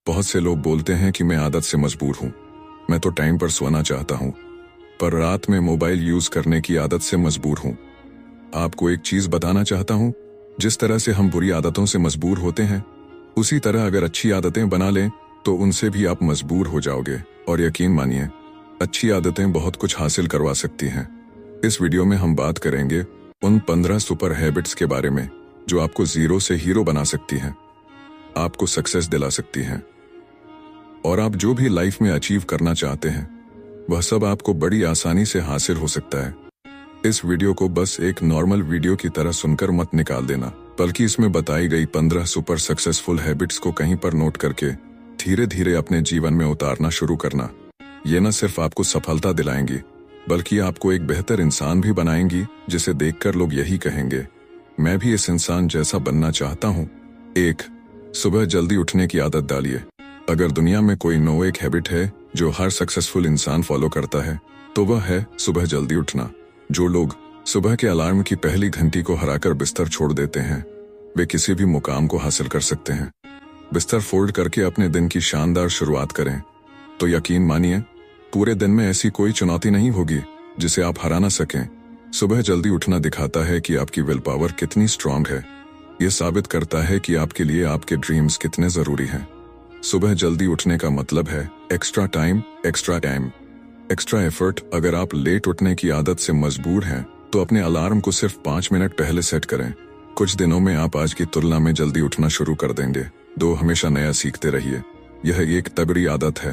बहुत से लोग बोलते हैं कि मैं आदत से मजबूर हूँ, मैं तो टाइम पर सोना चाहता हूँ, पर रात में मोबाइल यूज करने की आदत से मजबूर हूँ। आपको एक चीज बताना चाहता हूँ, जिस तरह से हम बुरी आदतों से मजबूर होते हैं, उसी तरह अगर अच्छी आदतें बना लें तो उनसे भी आप मजबूर हो जाओगे। और यकीन मानिए, अच्छी आदतें बहुत कुछ हासिल करवा सकती हैं। इस वीडियो में हम बात करेंगे उन 15 सुपर हैबिट्स के बारे में जो आपको जीरो से हीरो बना सकती हैं, आपको सक्सेस दिला सकती हैं, और आप जो भी लाइफ में अचीव करना चाहते हैं वह सब आपको बड़ी आसानी से हासिल हो सकता है। इस वीडियो को बस एक नॉर्मल वीडियो की तरह सुनकर मत निकाल देना, बल्कि इसमें बताई गई 15 सुपर सक्सेसफुल हैबिट्स को कहीं पर नोट करके धीरे धीरे अपने जीवन में उतारना शुरू करना। ये न सिर्फ आपको सफलता दिलाएंगी, बल्कि आपको एक बेहतर इंसान भी बनाएंगी, जिसे देखकर लोग यही कहेंगे, मैं भी इस इंसान जैसा बनना चाहता हूँ। 1. सुबह जल्दी उठने की आदत डालिए। अगर दुनिया में कोई एक हैबिट है जो हर सक्सेसफुल इंसान फॉलो करता है तो वह है सुबह जल्दी उठना। जो लोग सुबह के अलार्म की पहली घंटी को हराकर बिस्तर छोड़ देते हैं, वे किसी भी मुकाम को हासिल कर सकते हैं। बिस्तर फोल्ड करके अपने दिन की शानदार शुरुआत करें तो यकीन मानिए, पूरे दिन में ऐसी कोई चुनौती नहीं होगी जिसे आप हरा ना सकें। सुबह जल्दी उठना दिखाता है कि आपकी विल पावर कितनी स्ट्रांग है। यह साबित करता है कि आपके लिए आपके ड्रीम्स कितने जरूरी हैं। सुबह जल्दी उठने का मतलब है एक्स्ट्रा टाइम, एक्स्ट्रा एफर्ट। अगर आप लेट उठने की आदत से मजबूर हैं तो अपने अलार्म को सिर्फ 5 मिनट पहले सेट करें। कुछ दिनों में आप आज की तुलना में जल्दी उठना शुरू कर देंगे। 2. हमेशा नया सीखते रहिए। यह एक तगड़ी आदत है।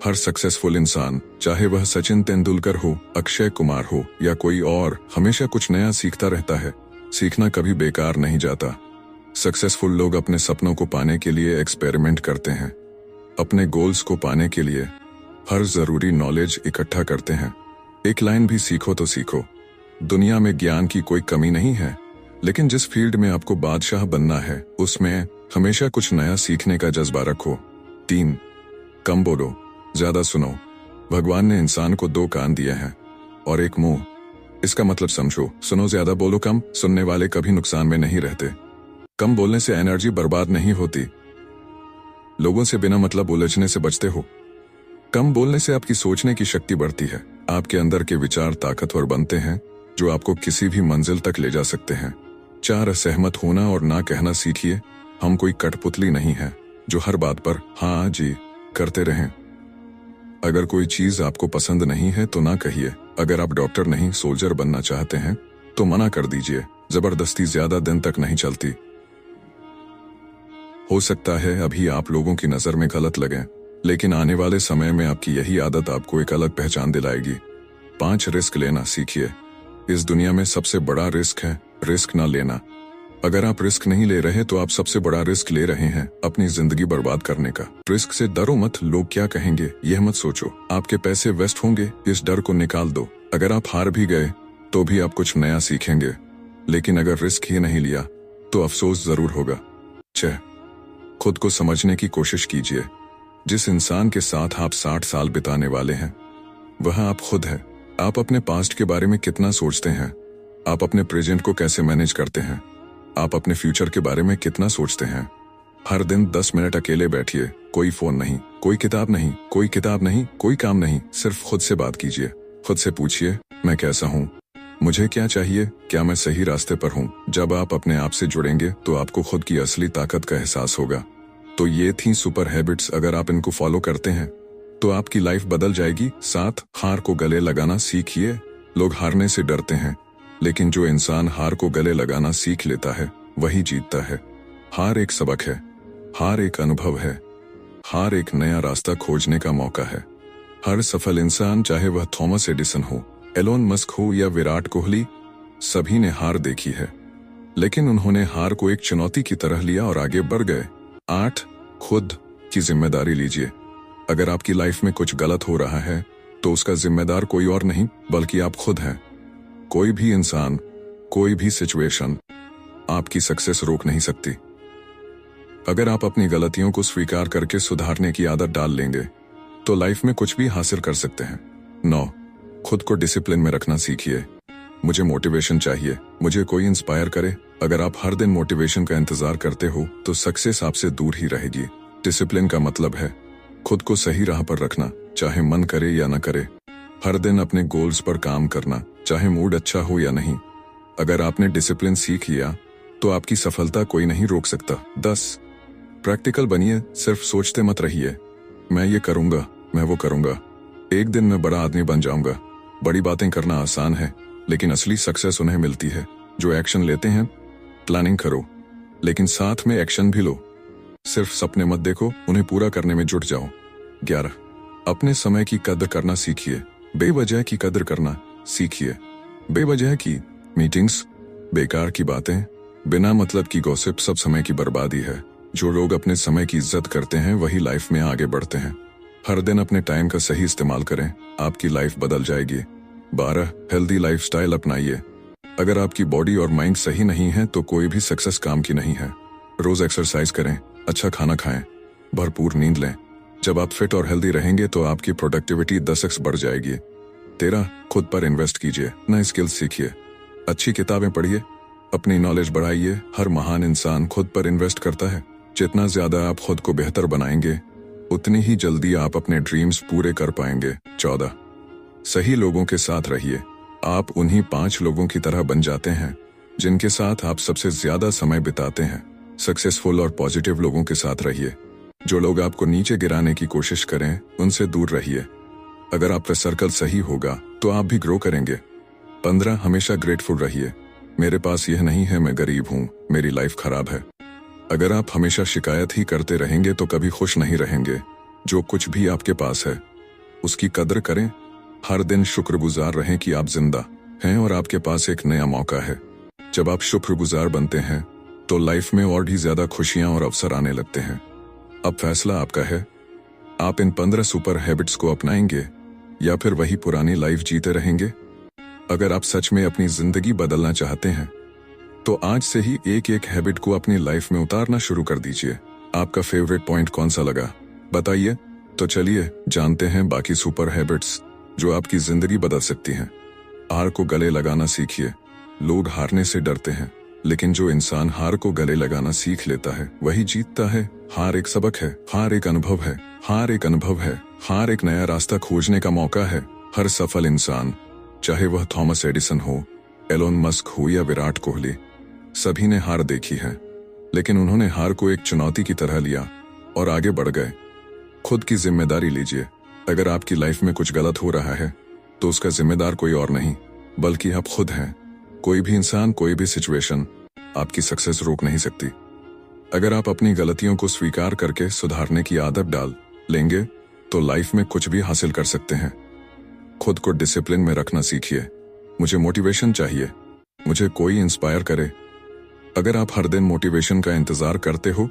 हर सक्सेसफुल इंसान, चाहे वह सचिन तेंदुलकर हो, अक्षय कुमार हो या कोई और, हमेशा कुछ नया सीखता रहता है। सीखना कभी बेकार नहीं जाता। सक्सेसफुल लोग अपने सपनों को पाने के लिए एक्सपेरिमेंट करते हैं, अपने गोल्स को पाने के लिए हर जरूरी नॉलेज इकट्ठा करते हैं। एक लाइन भी सीखो तो सीखो। दुनिया में ज्ञान की कोई कमी नहीं है, लेकिन जिस फील्ड में आपको बादशाह बनना है उसमें हमेशा कुछ नया सीखने का जज्बा रखो। 3. कम बोलो, ज्यादा सुनो। भगवान ने इंसान को 2 कान दिए हैं और एक मुंह। इसका मतलब समझो, सुनो ज्यादा, बोलो कम। सुनने वाले कभी नुकसान में नहीं रहते। कम बोलने से एनर्जी बर्बाद नहीं होती। लोगों से बिना मतलब उलझने से बचते हो। कम बोलने से आपकी सोचने की शक्ति बढ़ती है। आपके अंदर के विचार ताकतवर बनते हैं जो आपको किसी भी मंजिल तक ले जा सकते हैं। 4. असहमत होना और ना कहना सीखिए। हम कोई कठपुतली नहीं है जो हर बात पर हाँ जी करते रहें। अगर कोई चीज आपको पसंद नहीं है तो ना कहिए। अगर आप डॉक्टर नहीं सोल्जर बनना चाहते हैं तो मना कर दीजिए। जबरदस्ती ज्यादा दिन तक नहीं चलती। हो सकता है अभी आप लोगों की नजर में गलत लगें, लेकिन आने वाले समय में आपकी यही आदत आपको एक अलग पहचान दिलाएगी। 5. रिस्क लेना सीखिए। इस दुनिया में सबसे बड़ा रिस्क है रिस्क ना लेना। अगर आप रिस्क नहीं ले रहे तो आप सबसे बड़ा रिस्क ले रहे हैं, अपनी जिंदगी बर्बाद करने का। रिस्क से डरो मत, लोग क्या कहेंगे यह मत सोचो। आपके पैसे वेस्ट होंगे, इस डर को निकाल दो। अगर आप हार भी गए तो भी आप कुछ नया सीखेंगे, लेकिन अगर रिस्क ही नहीं लिया तो अफसोस जरूर होगा। 6. खुद को समझने की कोशिश कीजिए। जिस इंसान के साथ आप 60 साल बिताने वाले हैं वह आप खुद है। आप अपने पास्ट के बारे में कितना सोचते हैं, आप अपने प्रेजेंट को कैसे मैनेज करते हैं, आप अपने फ्यूचर के बारे में कितना सोचते हैं। हर दिन 10 मिनट अकेले बैठिए। कोई फोन नहीं, कोई किताब नहीं, कोई काम नहीं, सिर्फ खुद से बात कीजिए। खुद से पूछिए, मैं कैसा हूँ, मुझे क्या चाहिए, क्या मैं सही रास्ते पर हूँ। जब आप अपने आप से जुड़ेंगे तो आपको खुद की असली ताकत का एहसास होगा। तो ये थी सुपर हैबिट्स। अगर आप इनको फॉलो करते हैं तो आपकी लाइफ बदल जाएगी। 7. हार को गले लगाना सीखिए। लोग हारने से डरते हैं, लेकिन जो इंसान हार को गले लगाना सीख लेता है वही जीतता है। हार एक सबक है, हार एक अनुभव है, हार एक नया रास्ता खोजने का मौका है। हर सफल इंसान, चाहे वह थॉमस एडिसन हो, एलोन मस्क हो या विराट कोहली, सभी ने हार देखी है, लेकिन उन्होंने हार को एक चुनौती की तरह लिया और आगे बढ़ गए। 8. खुद की जिम्मेदारी लीजिए। अगर आपकी लाइफ में कुछ गलत हो रहा है तो उसका जिम्मेदार कोई और नहीं बल्कि आप खुद हैं। कोई भी इंसान, कोई भी सिचुएशन आपकी सक्सेस रोक नहीं सकती। अगर आप अपनी गलतियों को स्वीकार करके सुधारने की आदत डाल लेंगे तो लाइफ में कुछ भी हासिल कर सकते हैं। 9. खुद को डिसिप्लिन में रखना सीखिए। मुझे मोटिवेशन चाहिए, मुझे कोई इंस्पायर करे। अगर आप हर दिन मोटिवेशन का इंतजार करते हो तो सक्सेस आपसे दूर ही रहेगी। डिसिप्लिन का मतलब है खुद को सही राह पर रखना, चाहे मन करे या न करे। हर दिन अपने गोल्स पर काम करना, चाहे मूड अच्छा हो या नहीं। अगर आपने डिसिप्लिन सीख लिया तो आपकी सफलता कोई नहीं रोक सकता। 10 प्रैक्टिकल बनिए, सिर्फ सोचते मत रहिए मैं ये करूंगा, मैं वो करूंगा, एक दिन मैं बड़ा आदमी बन जाऊंगा। बड़ी बातें करना आसान है, लेकिन असली सक्सेस उन्हें मिलती है जो एक्शन लेते हैं। प्लानिंग करो, लेकिन साथ में एक्शन भी लो। सिर्फ सपने मत देखो, उन्हें पूरा करने में जुट जाओ। 11 अपने समय की कदर करना सीखिए, बेवजह की कदर करना सीखिए। बेवजह की मीटिंग्स, बेकार की बातें, बिना मतलब की गॉसिप सब समय की बर्बादी है। जो लोग अपने समय की इज्जत करते हैं वही लाइफ में आगे बढ़ते हैं। हर दिन अपने टाइम का सही इस्तेमाल करें, आपकी लाइफ बदल जाएगी। 12 हेल्दी लाइफस्टाइल अपनाइए। अगर आपकी बॉडी और माइंड सही नहीं है तो कोई भी सक्सेस काम की नहीं है। रोज एक्सरसाइज करें, अच्छा खाना खाएं, भरपूर नींद लें। जब आप फिट और हेल्दी रहेंगे तो आपकी प्रोडक्टिविटी 10x बढ़ जाएगी। 13 खुद पर इन्वेस्ट कीजिए, नए स्किल्स सीखिए, अच्छी किताबें पढ़िए, अपनी नॉलेज बढ़ाइए। हर महान इंसान खुद पर इन्वेस्ट करता है। जितना ज्यादा आप खुद को बेहतर बनाएंगे उतनी ही जल्दी आप अपने ड्रीम्स पूरे कर पाएंगे। 14 सही लोगों के साथ रहिए। आप उन्हीं 5 लोगों की तरह बन जाते हैं जिनके साथ आप सबसे ज्यादा समय बिताते हैं। सक्सेसफुल और पॉजिटिव लोगों के साथ रहिए। जो लोग आपको नीचे गिराने की कोशिश करें उनसे दूर रहिए। अगर आपका सर्कल सही होगा तो आप भी ग्रो करेंगे। 15 हमेशा ग्रेटफुल रहिए। मेरे पास यह नहीं है, मैं गरीब हूँ, मेरी लाइफ खराब है। अगर आप हमेशा शिकायत ही करते रहेंगे तो कभी खुश नहीं रहेंगे। जो कुछ भी आपके पास है उसकी कदर करें। हर दिन शुक्रगुजार रहें कि आप जिंदा हैं और आपके पास एक नया मौका है। जब आप शुक्रगुजार बनते हैं तो लाइफ में और भी ज्यादा खुशियां और अवसर आने लगते हैं। अब फैसला आपका है, आप इन 15 सुपर हैबिट्स को अपनाएंगे या फिर वही पुरानी लाइफ जीते रहेंगे। अगर आप सच में अपनी जिंदगी बदलना चाहते हैं तो आज से ही एक एक हैबिट को अपनी लाइफ में उतारना शुरू कर दीजिए। आपका फेवरेट पॉइंट कौन सा लगा बताइए। तो चलिए जानते हैं बाकी सुपर हैबिट्स जो आपकी जिंदगी बदल सकती हैं। हार को गले लगाना सीखिए। लोग हारने से डरते हैं, लेकिन जो इंसान हार को गले लगाना सीख लेता है वही जीतता है। हार एक सबक है, हार एक अनुभव है, हार एक अनुभव है, हार एक नया रास्ता खोजने का मौका है। हर सफल इंसान, चाहे वह थॉमस एडिसन हो, एलोन मस्क हो या विराट कोहली, सभी ने हार देखी है, लेकिन उन्होंने हार को एक चुनौती की तरह लिया और आगे बढ़ गए। खुद की जिम्मेदारी लीजिए। अगर आपकी लाइफ में कुछ गलत हो रहा है तो उसका जिम्मेदार कोई और नहीं बल्कि आप खुद हैं। कोई भी इंसान, कोई भी सिचुएशन आपकी सक्सेस रोक नहीं सकती। अगर आप अपनी गलतियों को स्वीकार करके सुधारने की आदत डाल लेंगे तो लाइफ में कुछ भी हासिल कर सकते हैं। खुद को डिसिप्लिन में रखना सीखिए। मुझे मोटिवेशन चाहिए, मुझे कोई इंस्पायर करे। अगर आप हर दिन मोटिवेशन का इंतजार करते हो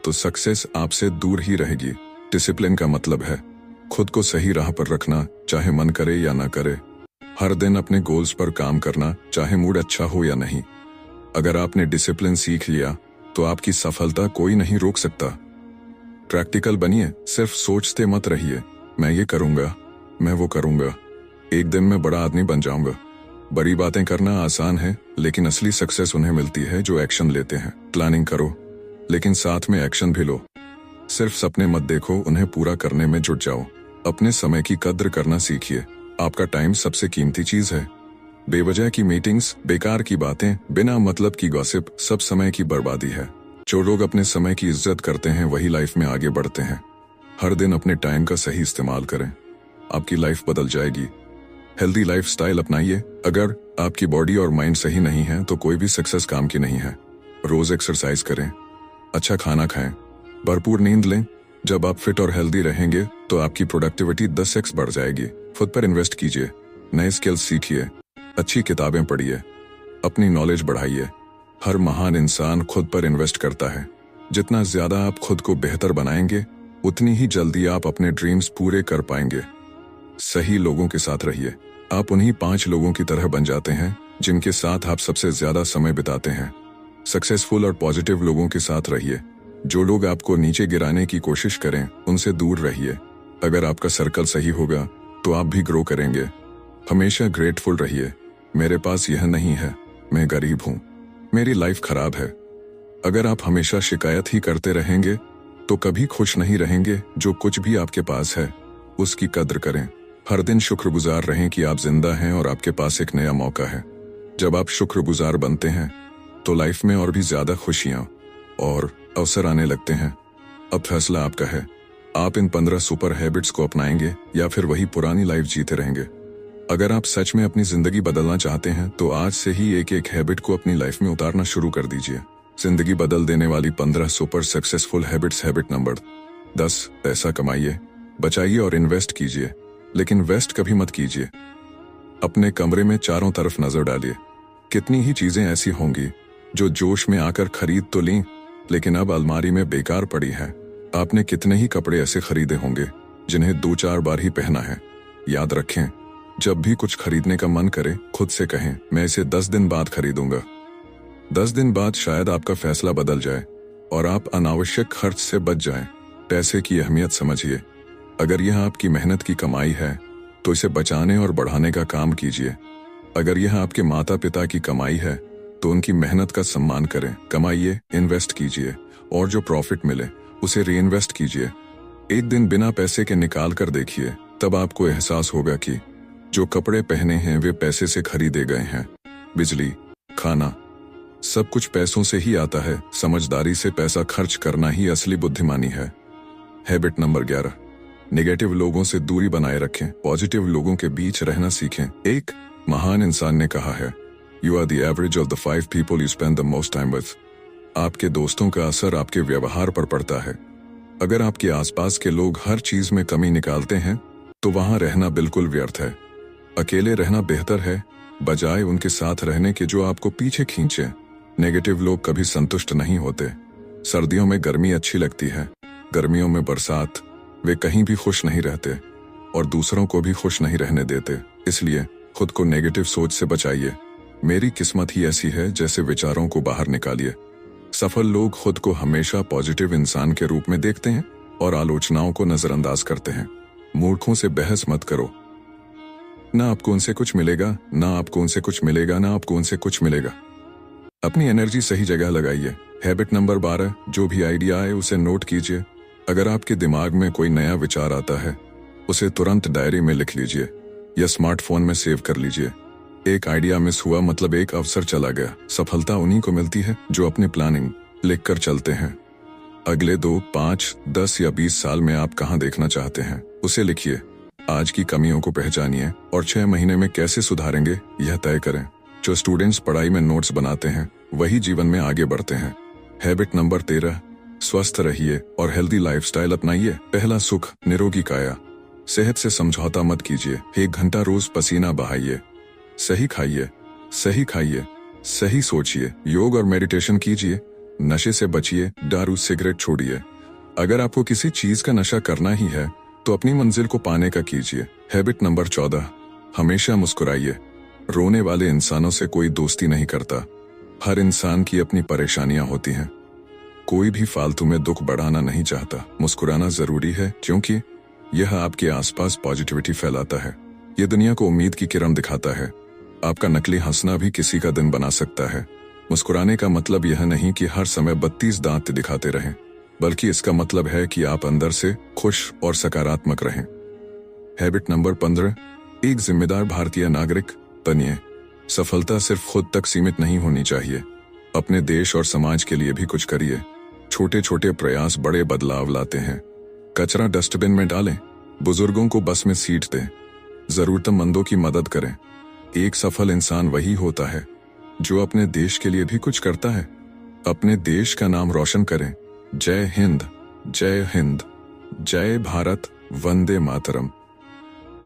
तो सक्सेस आपसे दूर ही रहेगी। डिसिप्लिन का मतलब है खुद को सही राह पर रखना, चाहे मन करे या ना करे। हर दिन अपने गोल्स पर काम करना, चाहे मूड अच्छा हो या नहीं। अगर आपने डिसिप्लिन सीख लिया तो आपकी सफलता कोई नहीं रोक सकता। प्रैक्टिकल बनिए, सिर्फ सोचते मत रहिए मैं ये करूंगा, मैं वो करूंगा, एक दिन मैं बड़ा आदमी बन जाऊंगा। बड़ी बातें करना आसान है, लेकिन असली सक्सेस उन्हें मिलती है जो एक्शन लेते हैं। प्लानिंग करो, लेकिन साथ में एक्शन भी लो। सिर्फ सपने मत देखो, उन्हें पूरा करने में जुट जाओ। अपने समय की कद्र करना सीखिए। आपका टाइम सबसे कीमती चीज है। बेवजह की मीटिंग्स, बेकार की बातें, बिना मतलब की गॉसिप सब समय की बर्बादी है। जो लोग अपने समय की इज्जत करते हैं वही लाइफ में आगे बढ़ते हैं। हर दिन अपने टाइम का सही इस्तेमाल करें, आपकी लाइफ बदल जाएगी। हेल्दी लाइफस्टाइल अपनाइए। अगर आपकी बॉडी और माइंड सही नहीं है तो कोई भी सक्सेस काम की नहीं है। रोज एक्सरसाइज करें, अच्छा खाना खाएं, भरपूर नींद लें। जब आप फिट और हेल्दी रहेंगे तो आपकी प्रोडक्टिविटी 10x बढ़ जाएगी। खुद पर इन्वेस्ट कीजिए, नए स्किल्स सीखिए, अच्छी किताबें पढ़िए, अपनी नॉलेज बढ़ाइए। हर महान इंसान खुद पर इन्वेस्ट करता है। जितना ज्यादा आप खुद को बेहतर बनाएंगे उतनी ही जल्दी आप अपने ड्रीम्स पूरे कर पाएंगे। सही लोगों के साथ रहिए। आप उन्हीं 5 लोगों की तरह बन जाते हैं जिनके साथ आप सबसे ज्यादा समय बिताते हैं। सक्सेसफुल और पॉजिटिव लोगों के साथ रहिए। जो लोग आपको नीचे गिराने की कोशिश करें उनसे दूर रहिए। अगर आपका सर्कल सही होगा तो आप भी ग्रो करेंगे। हमेशा ग्रेटफुल रहिए। मेरे पास यह नहीं है, मैं गरीब हूँ, मेरी लाइफ खराब है। अगर आप हमेशा शिकायत ही करते रहेंगे तो कभी खुश नहीं रहेंगे। जो कुछ भी आपके पास है उसकी कद्र करें। हर दिन शुक्रगुजार रहें कि आप जिंदा हैं और आपके पास एक नया मौका है। जब आप शुक्रगुजार बनते हैं तो लाइफ में और भी ज्यादा खुशियां और अवसर आने लगते हैं। अब फैसला आपका है, आप इन 15 सुपर हैबिट्स को अपनाएंगे या फिर वही पुरानी लाइफ जीते रहेंगे। अगर आप सच में अपनी जिंदगी बदलना चाहते हैं तो आज से ही एक एक हैबिट को अपनी लाइफ में उतारना शुरू कर दीजिए। जिंदगी बदल देने वाली 15 super successful habits. Habit number 10, पैसा कमाइए, बचाइए और इन्वेस्ट कीजिए, लेकिन वेस्ट कभी मत कीजिए। अपने कमरे में चारों तरफ नजर डालिए। कितनी ही चीजें ऐसी होंगी जो जोश में आकर खरीद तो लीं, लेकिन अब अलमारी में बेकार पड़ी है। आपने कितने ही कपड़े ऐसे खरीदे होंगे जिन्हें 2-4 बार ही पहना है। याद रखें, जब भी कुछ खरीदने का मन करे खुद से कहें, मैं इसे 10 दिन बाद खरीदूंगा। 10 दिन बाद शायद आपका फैसला बदल जाए और आप अनावश्यक खर्च से बच जाएं। पैसे की अहमियत समझिए। अगर यह आपकी मेहनत की कमाई है तो इसे बचाने और बढ़ाने का काम कीजिए। अगर यह आपके माता पिता की कमाई है तो उनकी मेहनत का सम्मान करें। कमाइए, इन्वेस्ट कीजिए और जो प्रॉफिट मिले उसे रीइन्वेस्ट कीजिए। एक दिन बिना पैसे के निकाल कर देखिए, तब आपको एहसास होगा कि जो कपड़े पहने हैं वे पैसे से खरीदे गए हैं। बिजली, खाना, सब कुछ पैसों से ही आता है। समझदारी से पैसा खर्च करना ही असली बुद्धिमानी है। हैबिट नंबर 11, नेगेटिव लोगों से दूरी बनाए रखें, पॉजिटिव लोगों के बीच रहना सीखें। एक महान इंसान ने कहा है, you are the average of the 5 people you spend the most time with. आपके दोस्तों का असर आपके व्यवहार पर पड़ता है। अगर आपके आसपास के लोग हर चीज में कमी निकालते हैं तो वहां रहना बिल्कुल व्यर्थ है। अकेले रहना बेहतर है बजाय उनके साथ रहने के जो आपको पीछे खींचे। नेगेटिव लोग कभी संतुष्ट नहीं होते। सर्दियों में गर्मी अच्छी लगती है, गर्मियों में बरसात। वे कहीं भी खुश नहीं रहते और दूसरों को भी खुश नहीं रहने देते। इसलिए खुद को नेगेटिव सोच से बचाइए। मेरी किस्मत ही ऐसी है जैसे विचारों को बाहर निकालिए। सफल लोग खुद को हमेशा पॉजिटिव इंसान के रूप में देखते हैं और आलोचनाओं को नजरअंदाज करते हैं। मूर्खों से बहस मत करो। ना आपको उनसे कुछ मिलेगा, ना आपको उनसे कुछ मिलेगा, ना आपको उनसे कुछ मिलेगा। अपनी एनर्जी सही जगह लगाइए। हैबिट नंबर 12, जो भी आइडिया आए उसे नोट कीजिए। अगर आपके दिमाग में कोई नया विचार आता है उसे तुरंत डायरी में लिख लीजिए या स्मार्टफोन में सेव कर लीजिए। एक आइडिया मिस हुआ मतलब एक अवसर चला गया। सफलता उन्हीं को मिलती है जो अपने प्लानिंग लिख कर चलते हैं। अगले 2, 5, 10 या 20 साल में आप कहां देखना चाहते हैं उसे लिखिए। आज की कमियों को पहचानिए और 6 महीने में कैसे सुधारेंगे यह तय करें। जो स्टूडेंट्स पढ़ाई में नोट्स बनाते हैं वही जीवन में आगे बढ़ते हैं। हैबिट नंबर 13, स्वस्थ रहिए और हेल्दी लाइफस्टाइल अपनाइए। पहला सुख, निरोगी काया। सेहत से समझौता मत कीजिए। 1 घंटा रोज पसीना बहाइए। सही खाइए, सही खाइए, सही सोचिए। योग और मेडिटेशन कीजिए। नशे से बचिए, दारू सिगरेट छोड़िए। अगर आपको किसी चीज का नशा करना ही है तो अपनी मंजिल को पाने का कीजिए। हैबिट नंबर 14, हमेशा मुस्कुराइए। रोने वाले इंसानों से कोई दोस्ती नहीं करता। हर इंसान की अपनी परेशानियां होती हैं। कोई भी फालतू में दुख बढ़ाना नहीं चाहता। मुस्कुराना जरूरी है क्योंकि यह आपके आसपास पॉजिटिविटी फैलाता है। यह दुनिया को उम्मीद की किरण दिखाता है। आपका नकली हंसना भी किसी का दिन बना सकता है। मुस्कुराने का मतलब यह नहीं कि हर समय 32 दांत दिखाते रहें, बल्कि इसका मतलब है कि आप अंदर से खुश और सकारात्मक रहें। हैबिट नंबर 15, एक जिम्मेदार भारतीय नागरिक बनिए। सफलता सिर्फ खुद तक सीमित नहीं होनी चाहिए। अपने देश और समाज के लिए भी कुछ करिए। छोटे छोटे प्रयास बड़े बदलाव लाते हैं। कचरा डस्टबिन में डालें, बुजुर्गों को बस में सीट दें, जरूरतमंदों की मदद करें। एक सफल इंसान वही होता है जो अपने देश के लिए भी कुछ करता है। अपने देश का नाम रोशन करें। जय हिंद, जय हिंद, जय भारत, वंदे मातरम।